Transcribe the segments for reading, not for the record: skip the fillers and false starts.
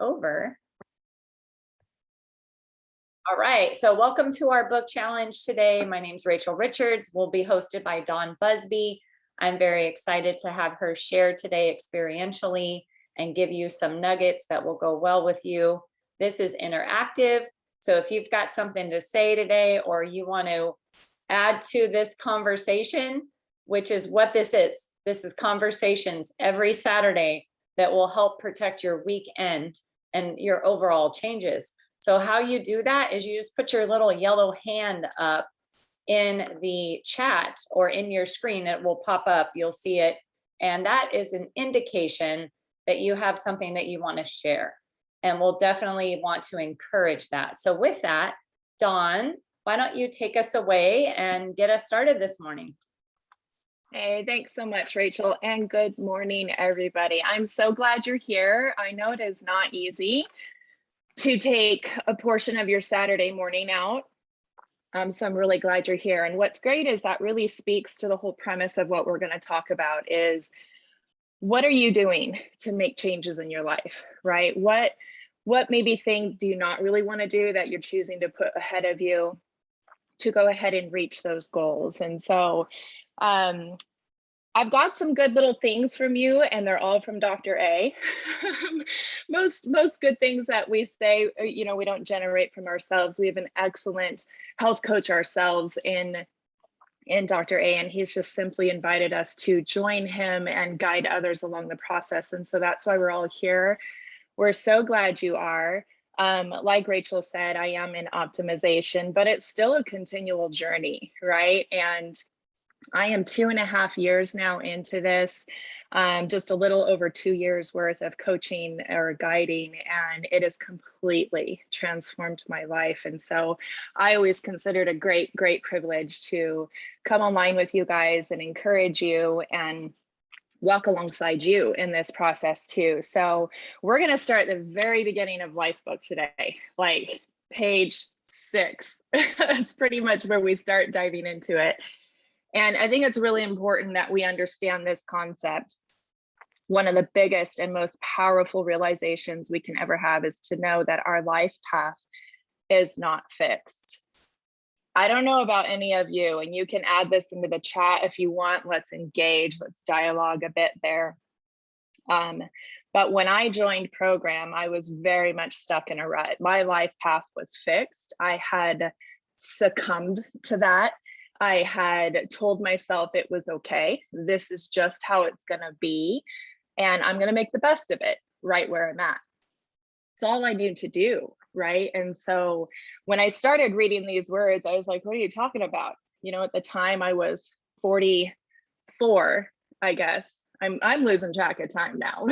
over. All right, so welcome to our book challenge today. My name is Rachel Richards. We'll be hosted by Dawn Buzbee. I'm very excited to have her share today experientially and give you some nuggets that will go well with you. This is interactive, so if you've got something to say today or you want to add to this conversation, which is what this is conversations every Saturday that will help protect your weekend and your overall changes. So how you do that is you just put your little yellow hand up in the chat or in your screen. It will pop up, you'll see it. And that is an indication that you have something that you want to share. And we'll definitely want to encourage that. So with that, Dawn, why don't you take us away and get us started this morning? Hey, thanks so much, Rachel, and good morning, everybody. I'm so glad you're here. I know it is not easy to take a portion of your Saturday morning out. So I'm really glad you're here. And what's great is that really speaks to the whole premise of what we're going to talk about is what are you doing to make changes in your life, right? What maybe things do you not really want to do that you're choosing to put ahead of you to go ahead and reach those goals? And so I've got some good little things from you, and they're all from Dr. A. most good things that we say, we don't generate from ourselves. We have an excellent health coach ourselves in Dr. A, and he's just simply invited us to join him and guide others along the process. And so that's why we're all here. We're so glad you are. Like Rachel said, I am in optimization, but it's still a continual journey, right? And I am 2.5 years now into this, just a little over 2 years worth of coaching or guiding, and it has completely transformed my life. And so I always considered a great privilege to come online with you guys and encourage you and walk alongside you in this process too. So we're going to start at the very beginning of Life Book today, like page 6. That's pretty much where we start diving into it. And I think it's really important that we understand this concept. One of the biggest and most powerful realizations we can ever have is to know that our life path is not fixed. I don't know about any of you, and you can add this into the chat if you want. Let's engage, let's dialogue a bit there. But when I joined program, I was very much stuck in a rut. My life path was fixed. I had succumbed to that. I had told myself it was okay. This is just how it's going to be. And I'm going to make the best of it right where I'm at. It's all I need to do, right? And so when I started reading these words, I was like, what are you talking about? At the time I was 44, I guess. I'm losing track of time now.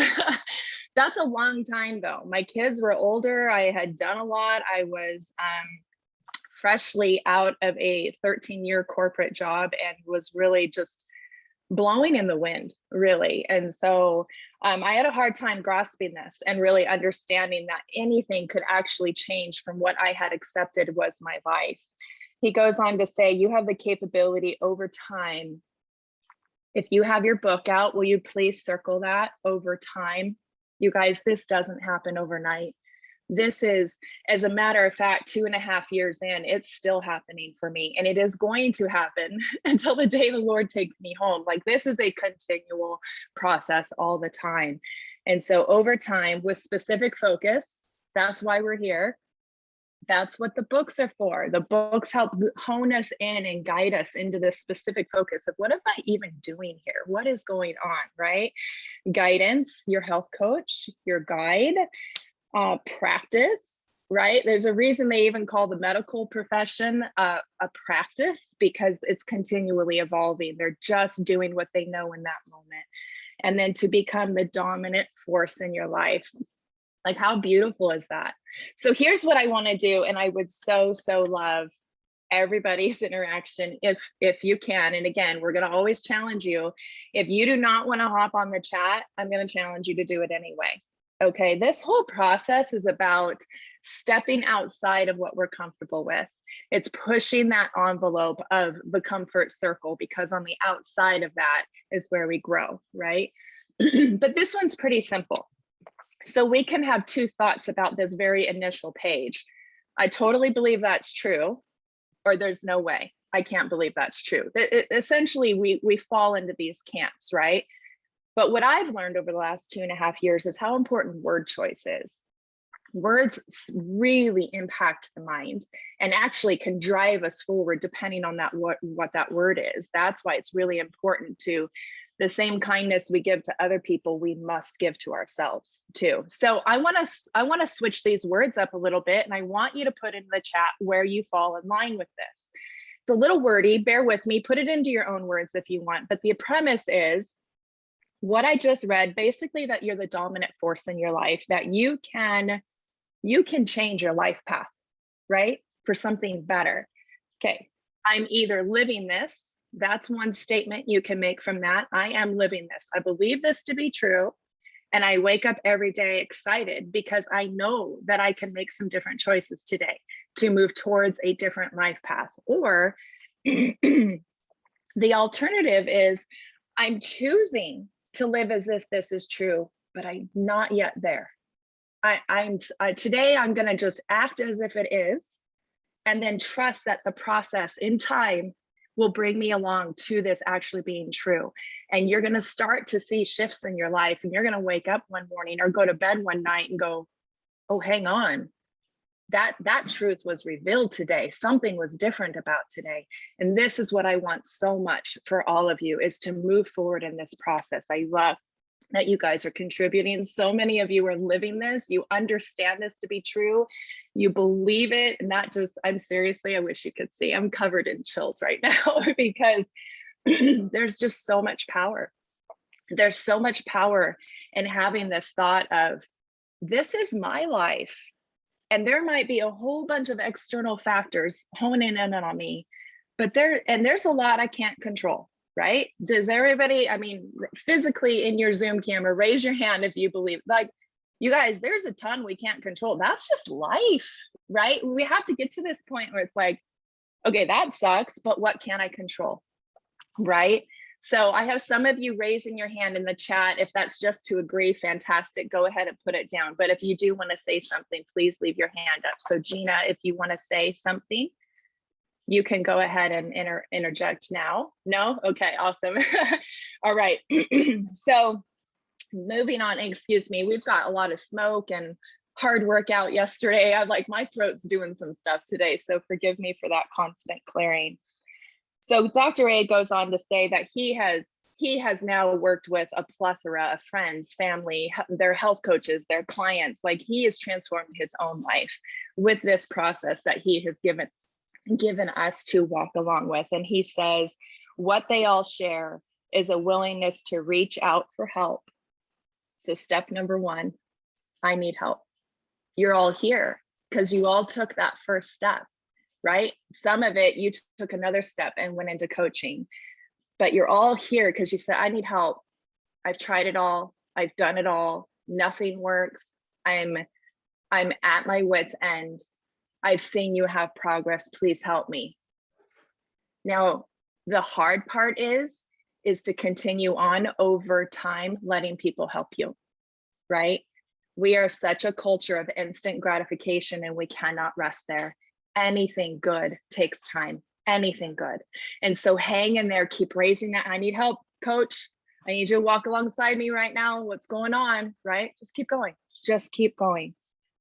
That's a long time though. My kids were older. I had done a lot. I was freshly out of a 13-year corporate job and was really just blowing in the wind, really. And so I had a hard time grasping this and really understanding that anything could actually change from what I had accepted was my life. He goes on to say, you have the capability over time. If you have your book out, will you please circle that over time? You guys, this doesn't happen overnight. This is, as a matter of fact, 2.5 years in, it's still happening for me. And it is going to happen until the day the Lord takes me home. Like, this is a continual process all the time. And so over time, with specific focus, that's why we're here. That's what the books are for. The books help hone us in and guide us into the specific focus of what am I even doing here? What is going on, right? Guidance, your health coach, your guide. Practice, right? There's a reason they even call the medical profession a practice, because it's continually evolving. They're just doing what they know in that moment. And then to become the dominant force in your life. Like, how beautiful is that? So here's what I want to do. And I would so love everybody's interaction if you can. And again, we're going to always challenge you. If you do not want to hop on the chat, I'm going to challenge you to do it anyway. Okay, this whole process is about stepping outside of what we're comfortable with. It's pushing that envelope of the comfort circle, because on the outside of that is where we grow, right? But this one's pretty simple. So we can have two thoughts about this very initial page. I totally believe that's true, or there's no way. I can't believe that's true. Essentially, we fall into these camps, right? But what I've learned over the last 2.5 years is how important word choice is. Words really impact the mind and actually can drive us forward depending on that what that word is. That's why it's really important to the same kindness we give to other people, we must give to ourselves too. So I want to switch these words up a little bit, and I want you to put in the chat where you fall in line with this. It's a little wordy, bear with me, put it into your own words if you want, but the premise is what I just read, basically that you're the dominant force in your life, that you can change your life path, right? For something better. Okay, I'm either living this, that's one statement you can make from that. I am living this. I believe this to be true. And I wake up every day excited because I know that I can make some different choices today to move towards a different life path. Or the alternative is I'm choosing to live as if this is true, but I'm not yet there. Today I'm going to just act as if it is, and then trust that the process in time will bring me along to this actually being true. And you're going to start to see shifts in your life, and you're going to wake up one morning or go to bed one night and go, oh, hang on, that truth was revealed today. Something was different about today. And this is what I want so much for all of you, is to move forward in this process. I love that you guys are contributing. So many of you are living this. You understand this to be true. You believe it. And that just, I wish you could see, I'm covered in chills right now because there's just so much power. There's so much power in having this thought of, this is my life. And there might be a whole bunch of external factors honing in on me, but there's a lot I can't control. Right? Does everybody, I mean, physically in your Zoom camera, raise your hand if you believe, like, you guys, there's a ton we can't control. That's just life, right? We have to get to this point where it's like, okay, that sucks, but what can I control? Right? So I have some of you raising your hand in the chat. If that's just to agree, fantastic. Go ahead and put it down. But if you do want to say something, please leave your hand up. So Gina, if you want to say something, you can go ahead and interject now. No? Okay, awesome. All right. So moving on, excuse me, we've got a lot of smoke and hard workout yesterday. I'm like, my throat's doing some stuff today. So forgive me for that constant clearing. So Dr. A goes on to say that he has now worked with a plethora of friends, family, their health coaches, their clients. Like, he has transformed his own life with this process that he has given us to walk along with. And he says, what they all share is a willingness to reach out for help. So step number one, I need help. You're all here because you all took that first step, right? Some of it, you took another step and went into coaching, but you're all here because you said, I need help. I've tried it all. I've done it all. Nothing works. I'm at my wit's end. I've seen you have progress. Please help me. Now, the hard part is to continue on over time, letting people help you, right? We are such a culture of instant gratification, and we cannot rest there. Anything good takes time, anything good. And so hang in there, keep raising that. I need help, coach. I need you to walk alongside me right now. What's going on, right? Just keep going,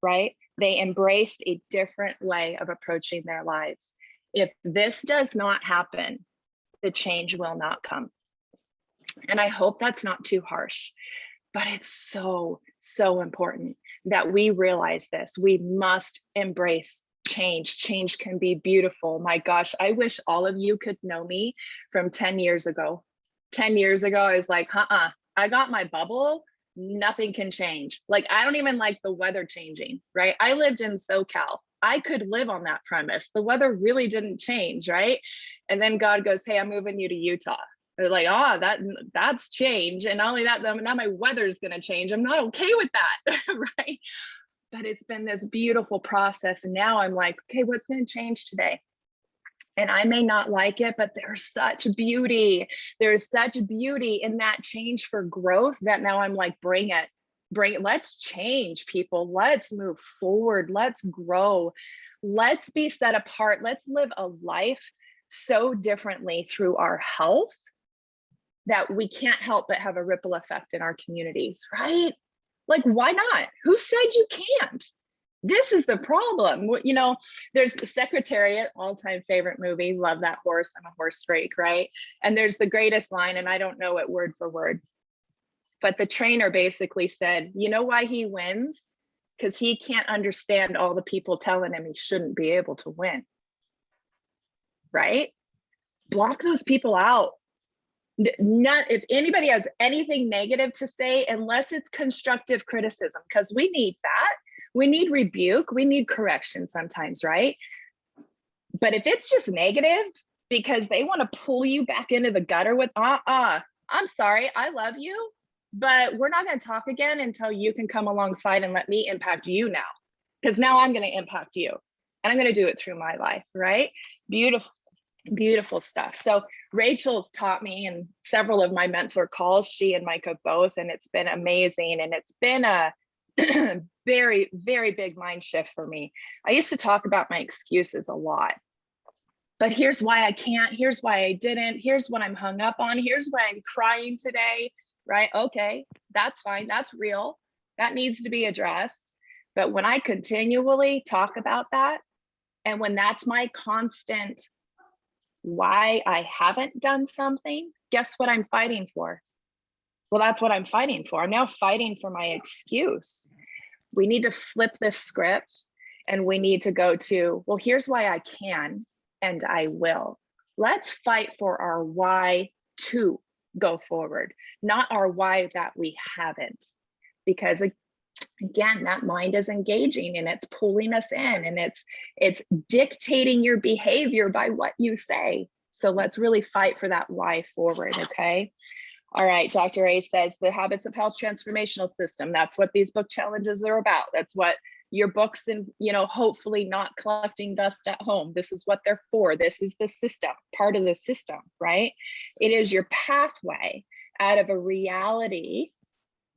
right? They embraced a different way of approaching their lives. If this does not happen, the change will not come. And I hope that's not too harsh, but it's so, so important that we realize this. We must embrace change. Change can be beautiful. My gosh, I wish all of you could know me from 10 years ago. 10 years ago, I was like, I got my bubble. Nothing can change. Like, I don't even like the weather changing, right? I lived in SoCal. I could live on that premise. The weather really didn't change, right? And then God goes, hey, I'm moving you to Utah. They're like, that's change. And not only that, now my weather's going to change. I'm not okay with that, right? But it's been this beautiful process. And now I'm like, okay, what's going to change today? And I may not like it, but there's such beauty. There's such beauty in that change for growth that now I'm like, bring it. let's change, people. Let's move forward. Let's grow. Let's be set apart. Let's live a life so differently through our health that we can't help but have a ripple effect in our communities, right? Like, why not? Who said you can't? This is the problem. You know, there's the Secretariat, all-time favorite movie. Love that horse. I'm a horse freak, right? And there's the greatest line, and I don't know it word for word, but the trainer basically said, you know why he wins? Because he can't understand all the people telling him he shouldn't be able to win, right? Block those people out. Not if anybody has anything negative to say, unless it's constructive criticism, because we need that. We need rebuke, we need correction sometimes, right? But if it's just negative because they want to pull you back into the gutter with, I'm sorry, I love you, but we're not going to talk again until you can come alongside and let me impact you now, because now I'm going to impact you and I'm going to do it through my life, right? Beautiful, beautiful stuff. So Rachel's taught me in several of my mentor calls, she and Micah both, and it's been amazing. And it's been a very, very big mind shift for me. I used to talk about my excuses a lot, but here's why I can't, here's why I didn't, here's what I'm hung up on, here's why I'm crying today, right? Okay, that's fine, that's real, that needs to be addressed. But when I continually talk about that, and when that's my constant why I haven't done something, guess what I'm fighting for? Well, that's what I'm fighting for. I'm now fighting for my excuse. We need to flip this script and we need to go to, well, here's why I can and I will. Let's fight for our why to go forward, not our why that we haven't. Because again, that mind is engaging and it's pulling us in and it's dictating your behavior by what you say. So let's really fight for that why forward, okay? All right, Dr. A says the Habits of Health Transformational System. That's what these book challenges are about. That's what your books and, you know, hopefully not collecting dust at home. This is what they're for. This is the system, part of the system, right? It is your pathway out of a reality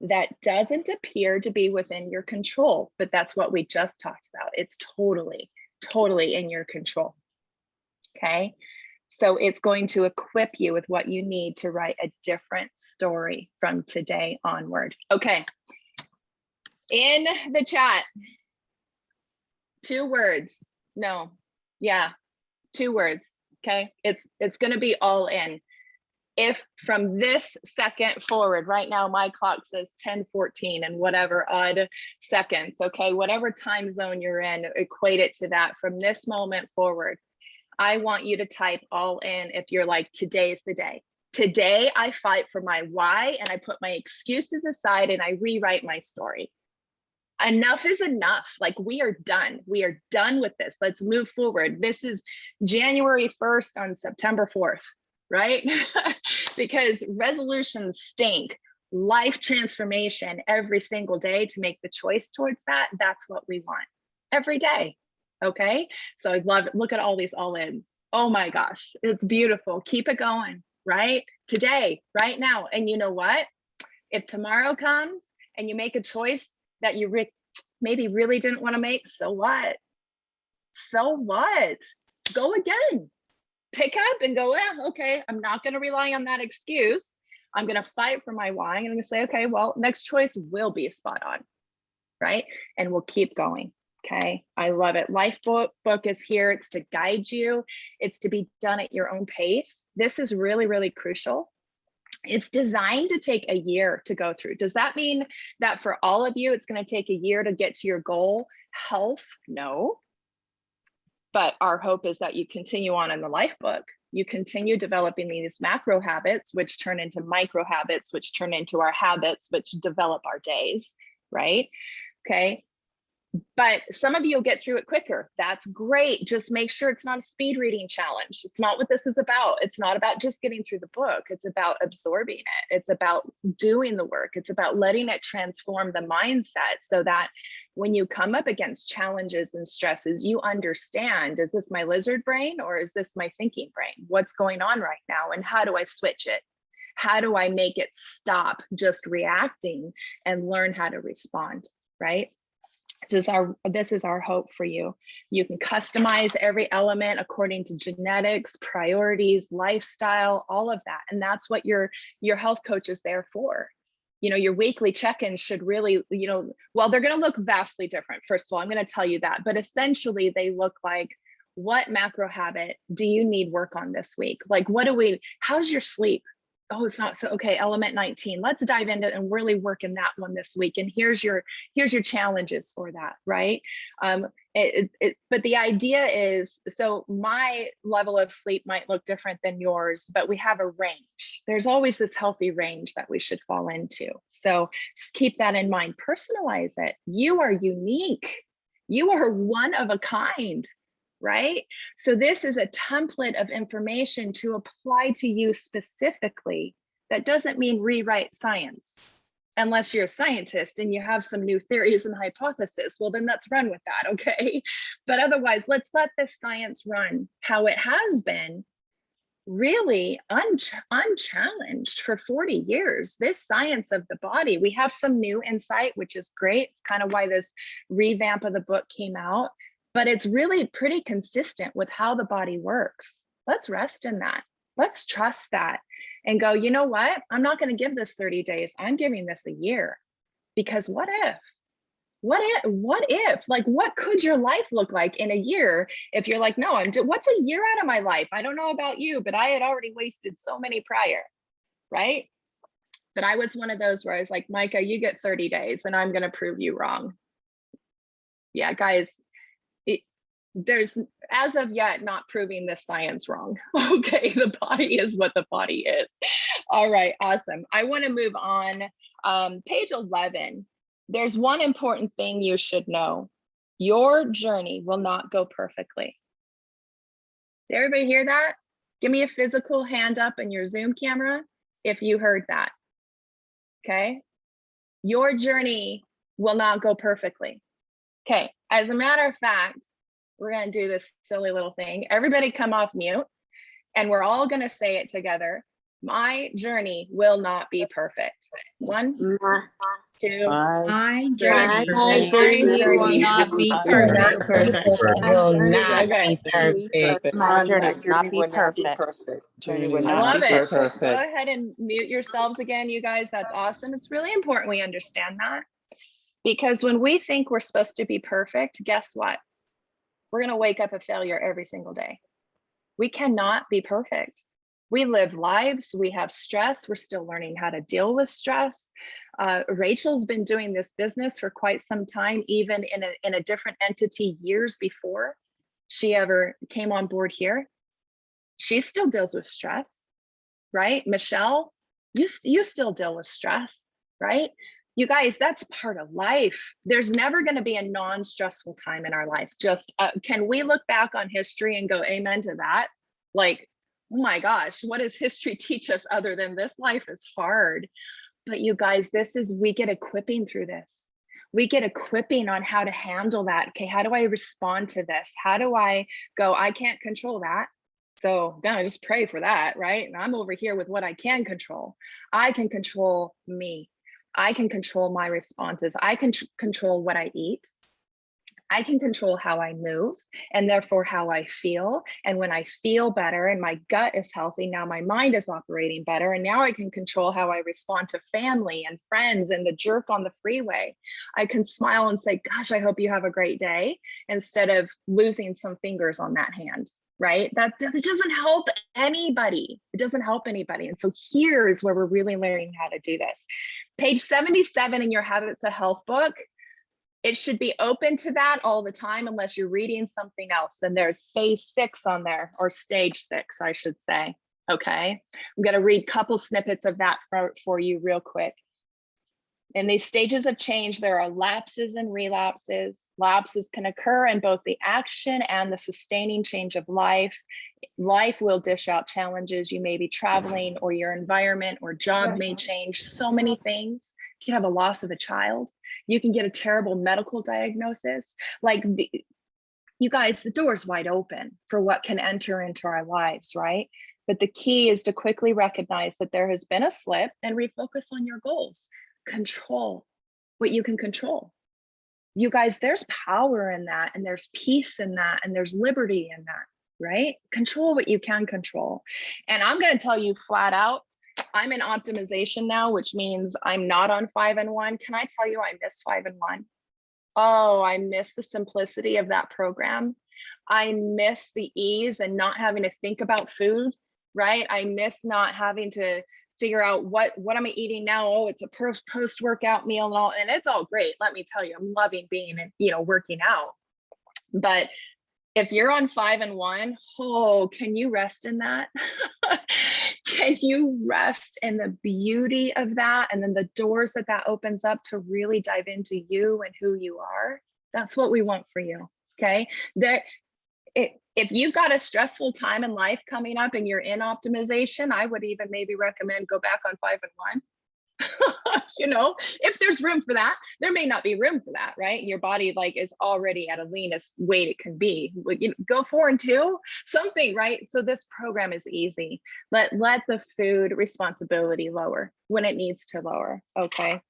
that doesn't appear to be within your control, but that's what we just talked about. It's totally, totally in your control, okay? So it's going to equip you with what you need to write a different story from today onward. Okay, in the chat, 2 words, no, yeah, 2 words, okay? It's gonna be all in. If from this second forward, right now my clock says 10:14 and whatever odd seconds, okay, whatever time zone you're in, equate it to that. From this moment forward, I want you to type all in if you're like, today's the day. Today I fight for my why and I put my excuses aside and I rewrite my story. Enough is enough. Like, we are done. We are done with this. Let's move forward. This is January 1st on September 4th, right? Because resolutions stink. Life transformation every single day to make the choice towards that. That's what we want every day. Okay. So I love it. Look at all these all-ins. Oh my gosh, it's beautiful. Keep it going, right? Today, right now. And you know what? If tomorrow comes and you make a choice that you maybe really didn't want to make, so what? So what? Go again. Pick up and go, yeah, okay, I'm not going to rely on that excuse. I'm going to fight for my why. I'm going to say, okay, well, next choice will be spot on, right? And we'll keep going. Okay, I love it. Life book is here. It's to guide you. It's to be done at your own pace. This is really, really crucial. It's designed to take a year to go through. Does that mean that for all of you, it's going to take a year to get to your goal? Health? No. But our hope is that you continue on in the life book. You continue developing these macro habits, which turn into micro habits, which turn into our habits, which develop our days, right? Okay. But some of you will get through it quicker. That's great. Just make sure it's not a speed reading challenge. It's not what this is about. It's not about just getting through the book. It's about absorbing it. It's about doing the work. It's about letting it transform the mindset so that when you come up against challenges and stresses, you understand, is this my lizard brain or is this my thinking brain? What's going on right now and how do I switch it? How do I make it stop just reacting and learn how to respond, right? This is our hope for you. You can customize every element according to genetics, priorities, lifestyle, all of that. And that's what your health coach is there for. You know, your weekly check-ins should really, you know, well, they're going to look vastly different. First of all, I'm going to tell you that, but essentially they look like, what macro habit do you need work on this week? Like, how's your sleep? Oh, it's not so, okay, element 19, let's dive into it and really work in that one this week. And here's your challenges for that, right? But the idea is, so my level of sleep might look different than yours, but we have a range. There's always this healthy range that we should fall into. So just keep that in mind, personalize it. You are unique. You are one of a kind, right? So this is a template of information to apply to you specifically. That doesn't mean rewrite science, unless you're a scientist and you have some new theories and hypotheses. Well, then let's run with that, okay? But otherwise, let's let this science run how it has been, really unchallenged for 40 years. This science of the body, we have some new insight, which is great. It's kind of why this revamp of the book came out. But it's really pretty consistent with how the body works. Let's rest in that. Let's trust that and go, you know what? I'm not going to give this 30 days. I'm giving this a year. Because what if? Like, what could your life look like in a year if you're like, no, what's a year out of my life? I don't know about you, but I had already wasted so many prior, right? But I was one of those where I was like, Micah, you get 30 days and I'm going to prove you wrong. Yeah, guys, there's as of yet not proving this science wrong. Okay, the body is what the body is. All right, awesome. I want to move on. Page 11. There's one important thing you should know. Your journey will not go perfectly. Did everybody hear that? Give me a physical hand up in your Zoom camera if you heard that. Okay. Your journey will not go perfectly. Okay. As a matter of fact, we're going to do this silly little thing. Everybody come off mute and we're all going to say it together. My journey will not be perfect. 1, 2, My journey. journey will not be perfect. Will not Okay. be perfect. My journey will not be perfect. Journey will I not love be it. perfect. Go ahead and mute yourselves again, you guys. That's awesome. It's really important we understand that, because when we think we're supposed to be perfect, guess what? We're going to wake up a failure every single day. We cannot be perfect. We live lives, we have stress, we're still learning how to deal with stress. Rachel's been doing this business for quite some time, even in a different entity years before she ever came on board here. She still deals with stress, right? Michelle, you still deal with stress, right? You guys, that's part of life. There's never going to be a non-stressful time in our life. Just can we look back on history and go amen to that? Like, oh my gosh, what does history teach us other than this life is hard? But you guys, we get equipping through this. We get equipping on how to handle that. Okay, how do I respond to this? How do I go, I can't control that. So I'm gonna just pray for that, right? And I'm over here with what I can control. I can control me. I can control my responses. I can control what I eat. I can control how I move and therefore how I feel. And when I feel better and my gut is healthy, now my mind is operating better. And now I can control how I respond to family and friends and the jerk on the freeway. I can smile and say, gosh, I hope you have a great day, instead of losing some fingers on that hand, right? That doesn't help anybody. It doesn't help anybody. And so here's where we're really learning how to do this. Page 77 in your Habits of Health book. It should be open to that all the time unless you're reading something else. And there's phase 6 on there, or stage 6, I should say. Okay, I'm going to read a couple snippets of that for you real quick. In these stages of change, there are lapses and relapses. Lapses can occur in both the action and the sustaining change of life. Life will dish out challenges. You may be traveling, or your environment or job may change. So many things. You can have a loss of a child. You can get a terrible medical diagnosis. Like, you guys, the door's wide open for what can enter into our lives, right? But the key is to quickly recognize that there has been a slip and refocus on your goals. Control what you can control. You guys, there's power in that, and there's peace in that, and there's liberty in that, right? Control what you can control. And I'm going to tell you flat out, I'm in optimization now, which means I'm not on 5 and 1. Can I tell you I miss 5 and 1? Oh, I miss the simplicity of that program. I miss the ease and not having to think about food, right? I miss not having to figure out what am I eating now? Oh, it's a post-workout meal and all, and it's all great. Let me tell you, I'm loving being, working out. But if you're on 5 and 1, oh, can you rest in that? Can you rest in the beauty of that? And then the doors that opens up to really dive into you and who you are. That's what we want for you. Okay. If you've got a stressful time in life coming up and you're in optimization, I would even maybe recommend go back on 5 and 1. If there's room for that. There may not be room for that, right? Your body is already at a leanest weight it can be. Go 4 and 2, something, right? So this program is easy. Let the food responsibility lower when it needs to lower. Okay.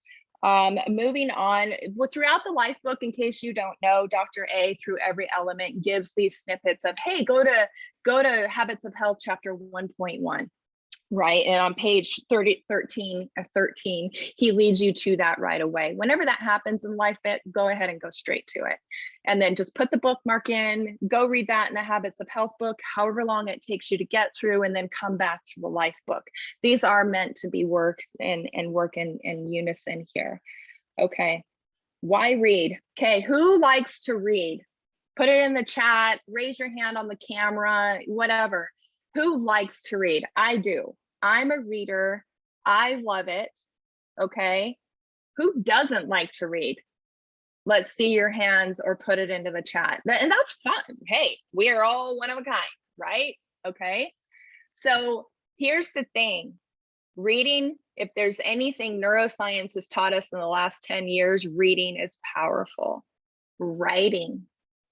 Moving on, throughout the life book, in case you don't know, Dr. A, through every element, gives these snippets of, hey, go to Habits of Health, chapter 1.1. Right. And on page 13, he leads you to that right away. Whenever that happens in life bit, go ahead and go straight to it. And then just put the bookmark in, go read that in the Habits of Health book, however long it takes you to get through, and then come back to the life book. These are meant to be worked and work in unison here. Okay. Why read? Okay. Who likes to read? Put it in the chat, raise your hand on the camera, whatever. Who likes to read? I do. I'm a reader. I love it. Okay. Who doesn't like to read? Let's see your hands or put it into the chat. And that's fun. Hey, we are all one of a kind, right? Okay. So here's the thing. Reading, if there's anything neuroscience has taught us in the last 10 years, reading is powerful. Writing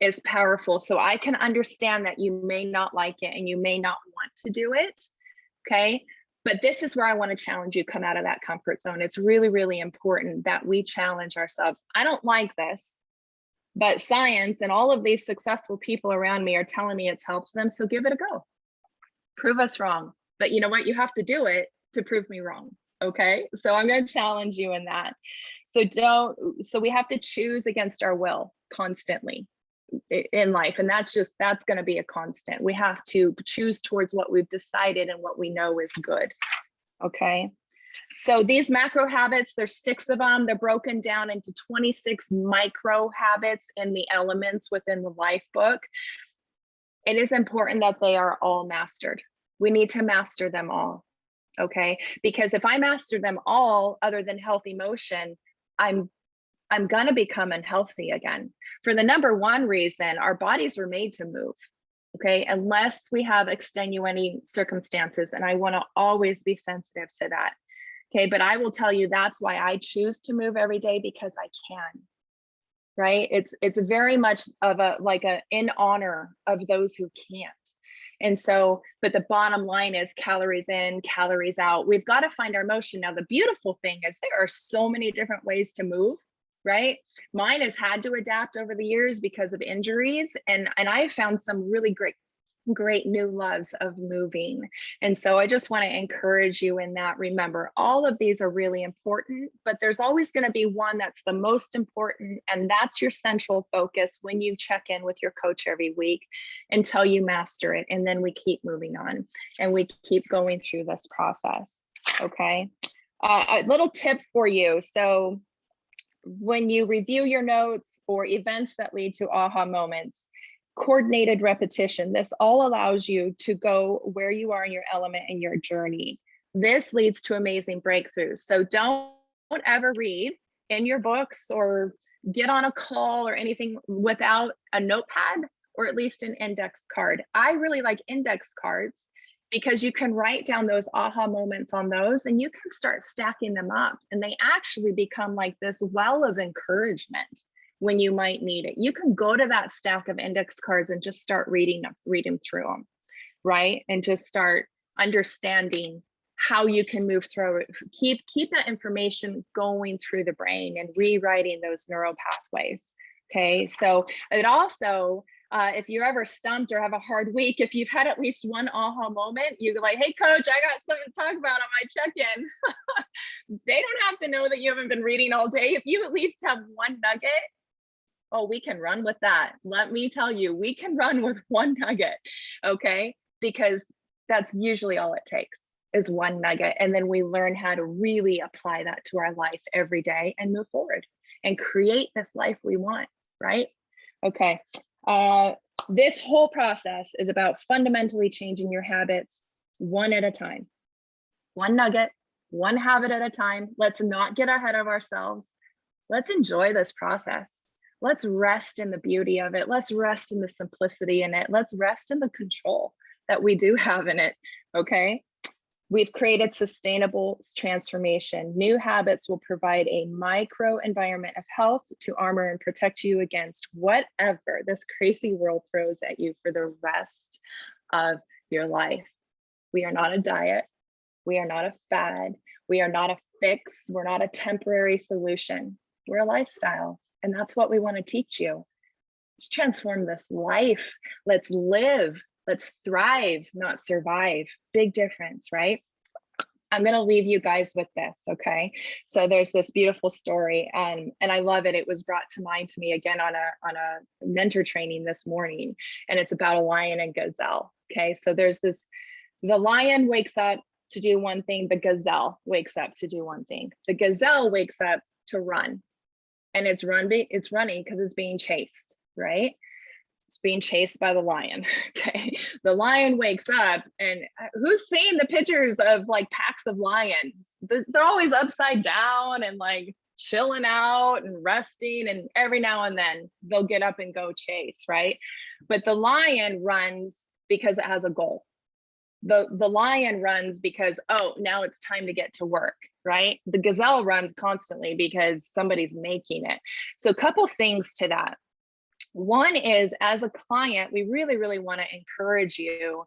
is powerful. So I can understand that you may not like it and you may not want to do it. Okay. But this is where I want to challenge you, come out of that comfort zone. It's really, really important that we challenge ourselves. I don't like this, but science and all of these successful people around me are telling me it's helped them. So give it a go. Prove us wrong. But you know what? You have to do it to prove me wrong. Okay. So I'm going to challenge you in that. So we have to choose against our will constantly in life. And that's going to be a constant. We have to choose towards what we've decided and what we know is good. Okay. So these macro habits, there's 6 of them. They're broken down into 26 micro habits in the elements within the life book. It is important that they are all mastered. We need to master them all. Okay. Because if I master them all other than healthy motion, I'm going to become unhealthy again. For the number one reason, our bodies were made to move. Okay. Unless we have extenuating circumstances. And I want to always be sensitive to that. Okay. But I will tell you, that's why I choose to move every day, because I can. Right. It's very much of a in honor of those who can't. And so, but the bottom line is calories in, calories out. We've got to find our motion. Now, the beautiful thing is there are so many different ways to move. Right. Mine has had to adapt over the years because of injuries. And I found some really great new loves of moving. And so I just want to encourage you in that. Remember, all of these are really important, but there's always going to be one that's the most important. And that's your central focus when you check in with your coach every week until you master it. And then we keep moving on and we keep going through this process. Okay. A little tip for you. So when you review your notes or events that lead to aha moments, coordinated repetition, this all allows you to go where you are in your element and your journey. This leads to amazing breakthroughs. So don't ever read in your books or get on a call or anything without a notepad or at least an index card. I really like index cards because you can write down those aha moments on those and you can start stacking them up, and they actually become like this well of encouragement when you might need it. You can go to that stack of index cards and just start reading through them, right? And just start understanding how you can move through it, keep that information going through the brain and rewriting those neural pathways. Okay, so it also, if you're ever stumped or have a hard week, if you've had at least one aha moment, you're like, hey coach, I got something to talk about on my check-in. They don't have to know that you haven't been reading all day. If you at least have one nugget, oh, we can run with that. Let me tell you, we can run with one nugget, okay? Because that's usually all it takes, is one nugget. And then we learn how to really apply that to our life every day and move forward and create this life we want, right? Okay, this whole process is about fundamentally changing your habits one at a time. One nugget, one habit at a time. Let's not get ahead of ourselves. Let's enjoy this process. Let's rest in the beauty of it. Let's rest in the simplicity in it. Let's rest in the control that we do have in it, okay? We've created sustainable transformation. New habits will provide a micro environment of health to armor and protect you against whatever this crazy world throws at you for the rest of your life. We are not a diet. We are not a fad. We are not a fix. We're not a temporary solution. We're a lifestyle. And that's what we want to teach you. Let's transform this life. Let's live. Let's thrive, not survive. Big difference, right? I'm going to leave you guys with this, okay? So there's this beautiful story, and I love it. It was brought to mind to me again on a mentor training this morning, and it's about a lion and gazelle. Okay, so there's this: the lion wakes up to do one thing, the gazelle wakes up to do one thing. The gazelle wakes up to run, and it's running because it's being chased, right? It's being chased by the lion. Okay, the lion wakes up, and who's seen the pictures of like packs of lions? They're always upside down and like chilling out and resting, and every now and then they'll get up and go chase, right? But the lion runs because it has a goal. The lion runs because, oh, now it's time to get to work, right? The gazelle runs constantly because somebody's making it. So a couple things to that. One is, as a client, we really, really want to encourage you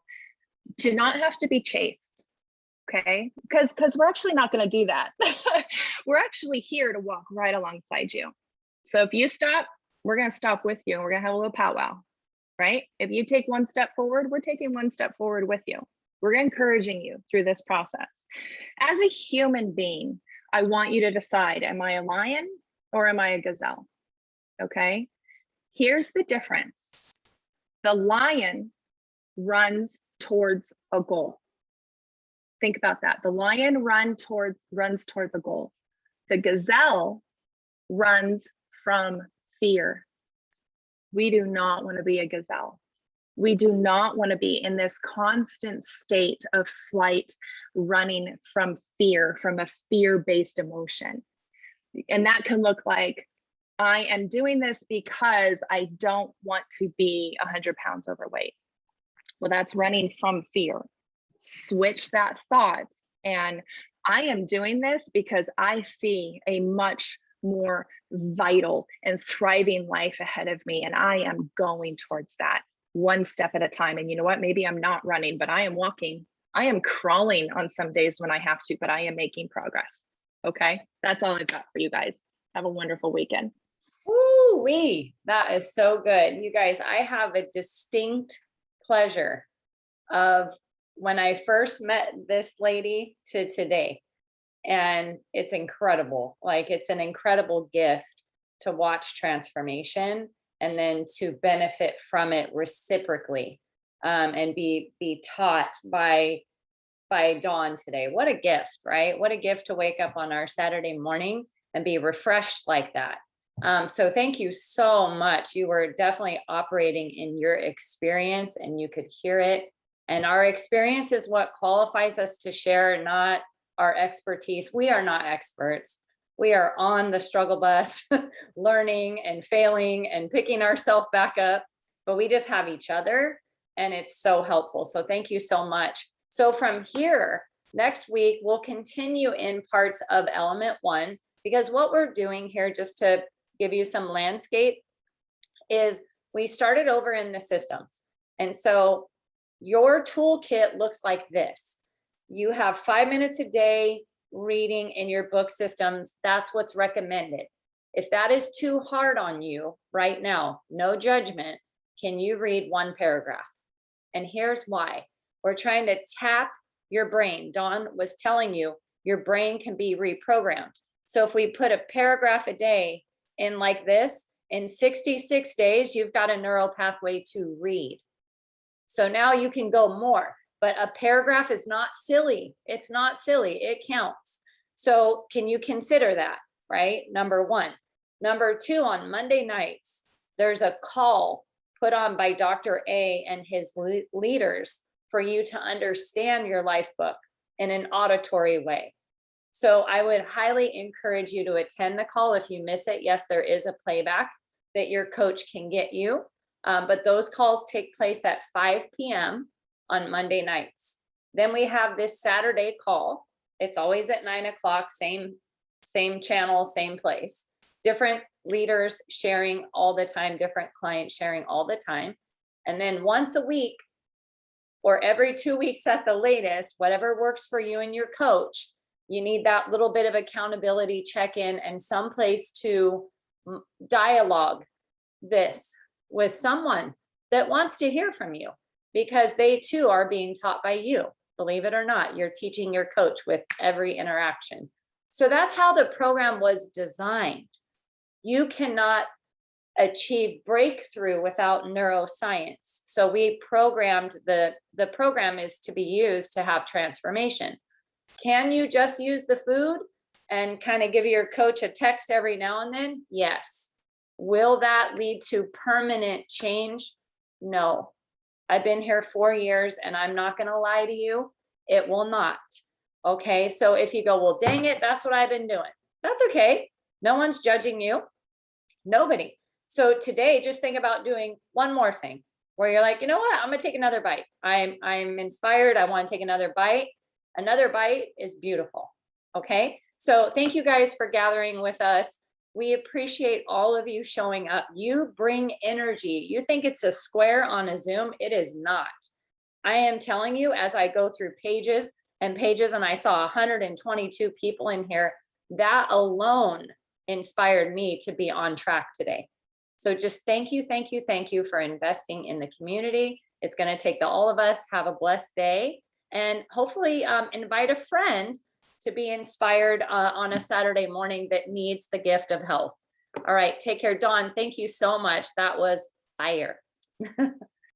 to not have to be chased, okay? Because we're actually not going to do that. We're actually here to walk right alongside you. So if you stop, we're going to stop with you, and we're going to have a little powwow, right? If you take one step forward, we're taking one step forward with you. We're encouraging you through this process. As a human being, I want you to decide, am I a lion or am I a gazelle? Okay? Here's the difference. The lion runs towards a goal. Think about that. The lion runs towards a goal. The gazelle runs from fear. We do not want to be a gazelle. We do not want to be in this constant state of flight, running from fear, from a fear-based emotion. And that can look like, I am doing this because I don't want to be 100 pounds overweight. Well, that's running from fear. Switch that thought. And I am doing this because I see a much more vital and thriving life ahead of me. And I am going towards that one step at a time. And you know what? Maybe I'm not running, but I am walking. I am crawling on some days when I have to, but I am making progress. Okay. That's all I've got for you guys. Have a wonderful weekend. Woo-wee, that is so good. You guys, I have a distinct pleasure of when I first met this lady to today. And it's incredible. Like, it's an incredible gift to watch transformation and then to benefit from it reciprocally, and be taught by Dawn today. What a gift, right? What a gift to wake up on our Saturday morning and be refreshed like that. So thank you so much. You were definitely operating in your experience, and you could hear it. And our experience is what qualifies us to share, not our expertise. We are not experts. We are on the struggle bus, learning and failing and picking ourselves back up, but we just have each other, and it's so helpful. So thank you so much. So from here, next week, we'll continue in parts of element 1, because what we're doing here, just to give you some landscape, is we started over in the systems. And so Your toolkit looks like this. You have 5 minutes a day reading in your book systems. That's what's recommended. If that is too hard on you right now, no judgment, can you read one paragraph? And here's why. We're trying to tap your brain. Dawn was telling you your brain can be reprogrammed. So if we put a paragraph a day in like this, in 66 days, you've got a neural pathway to read. So now you can go more, but a paragraph is not silly. It's not silly. It counts. So can you consider that, right? Number one. Number two, on Monday nights, there's a call put on by Dr. A and his leaders for you to understand your life book in an auditory way. So I would highly encourage you to attend the call. If you miss it, yes, there is a playback that your coach can get you. But those calls take place at 5 p.m. on Monday nights. Then we have this Saturday call. It's always at 9 o'clock, same channel, same place. Different leaders sharing all the time, different clients sharing all the time. And then once a week or every 2 weeks at the latest, whatever works for you and your coach, you need that little bit of accountability check-in and someplace to dialogue this with someone that wants to hear from you, because they too are being taught by you. Believe it or not, you're teaching your coach with every interaction. So that's how the program was designed. You cannot achieve breakthrough without neuroscience. So we programmed the program is to be used to have transformation. Can you just use the food and kind of give your coach a text every now and then? Yes. Will that lead to permanent change? No. I've been here 4 years and I'm not going to lie to you. It will not. Okay. So if you go, well, dang it, that's what I've been doing. That's okay. No one's judging you. Nobody. So today, just think about doing one more thing where you're like, you know what? I'm going to take another bite. I'm inspired. I want to take another bite. Another bite is beautiful. Okay. So thank you guys for gathering with us. We appreciate all of you showing up. You bring energy. You think it's a square on a Zoom. It is not. I am telling you, as I go through pages and pages, and I saw 122 people in here, that alone inspired me to be on track today. So just thank you, thank you, thank you for investing in the community. It's going to take all of us. Have a blessed day, and hopefully invite a friend to be inspired on a Saturday morning that needs the gift of health. All right, take care. Dawn, thank you so much. That was fire.